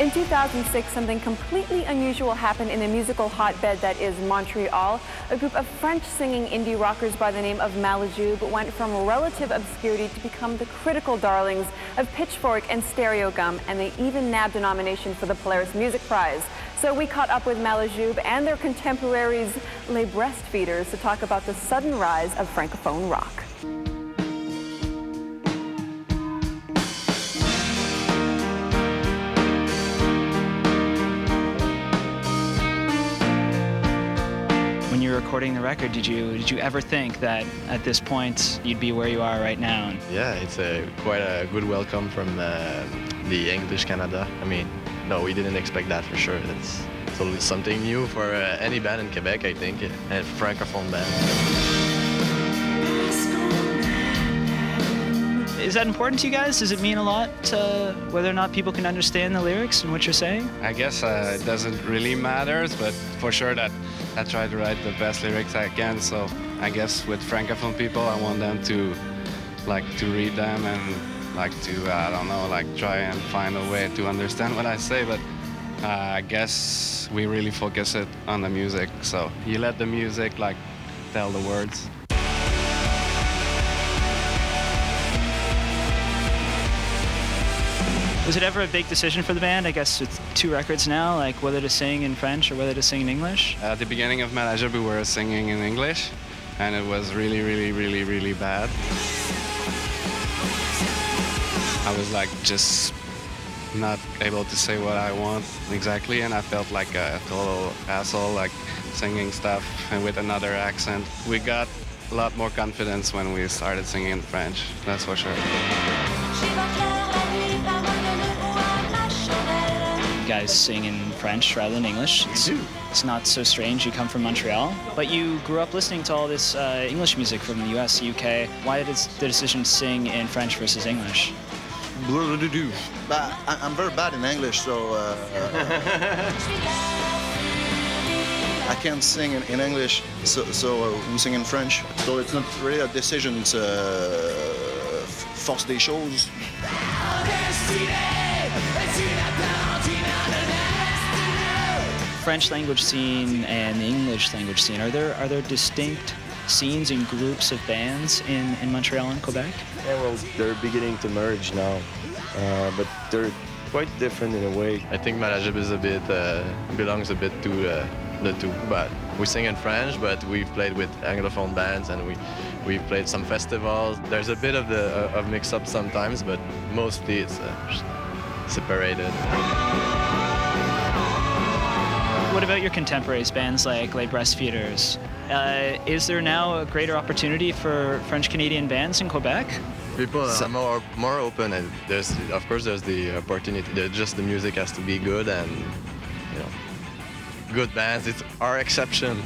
In 2006, something completely unusual happened in the musical hotbed that is Montreal. A group of French singing indie rockers by the name of Malajube went from relative obscurity to become the critical darlings of Pitchfork and Stereo Gum, and they even nabbed a nomination for the Polaris Music Prize. So we caught up with Malajube and their contemporaries, Les Breastfeeders, to talk about the sudden rise of Francophone rock. When you were recording the record, did you ever think that at this point you'd be where you are right now? Yeah, it's quite a good welcome from the English Canada. I mean, no, we didn't expect that for sure. It's totally something new for any band in Quebec, I think, and a Francophone band. Is that important to you guys? Does it mean a lot to whether or not people can understand the lyrics and what you're saying? I guess it doesn't really matter, but for sure that I try to write the best lyrics I can. So I guess with Francophone people, I want them to read them and I don't know, try and find a way to understand what I say. But I guess we really focus it on the music. So you let the music tell the words. Was it ever a big decision for the band, I guess with 2 records now, whether to sing in French or whether to sing in English? At the beginning of Malajube, we were singing in English, and it was really, really, really, really bad. I was just not able to say what I want exactly, and I felt like a total asshole, singing stuff and with another accent. We got a lot more confidence when we started singing in French, that's for sure. You guys sing in French rather than English. It's not so strange. You come from Montreal, but you grew up listening to all this English music from the US, the UK. Why did the decision to sing in French versus English? But I'm very bad in English, so I can't sing in English, so we sing in French. So it's not really a decision, it's force des choses. French language scene and the English language scene, are there distinct scenes and groups of bands in Montreal and Quebec? Yeah, well, they're beginning to merge now, but they're quite different in a way. I think Malajube is belongs a bit to the two, but we sing in French, but we've played with Anglophone bands and we've played some festivals. There's a bit of mix-up sometimes, but mostly it's separated. What about your contemporaries, bands like Les Breastfeeders? Is there now a greater opportunity for French-Canadian bands in Quebec? People are more open, and of course there's the opportunity. Just the music has to be good, and good bands. It's our exception.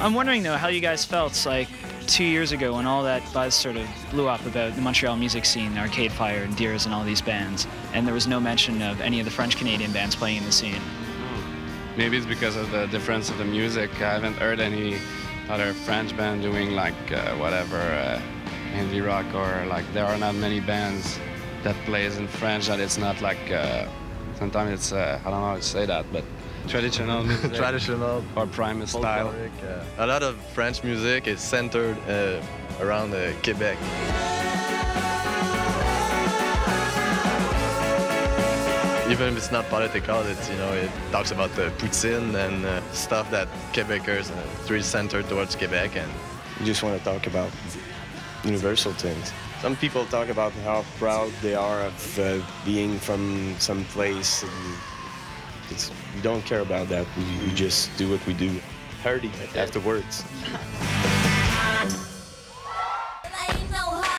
I'm wondering though how you guys felt 2 years ago when all that buzz sort of blew up about the Montreal music scene, Arcade Fire and Deers and all these bands, and there was no mention of any of the French-Canadian bands playing in the scene. Maybe it's because of the difference of the music. I haven't heard any other French band doing whatever indie rock, or there are not many bands that plays in French that it's not sometimes it's I don't know how to say that, but traditional music. Traditional or Primus style. A lot of French music is centered around Quebec. Even if it's not political, it talks about poutine and stuff that Quebecers are really centered towards Quebec. And You just want to talk about universal things. Some people talk about how proud they are of being from some place. We don't care about that. We just do what we do. Party afterwards.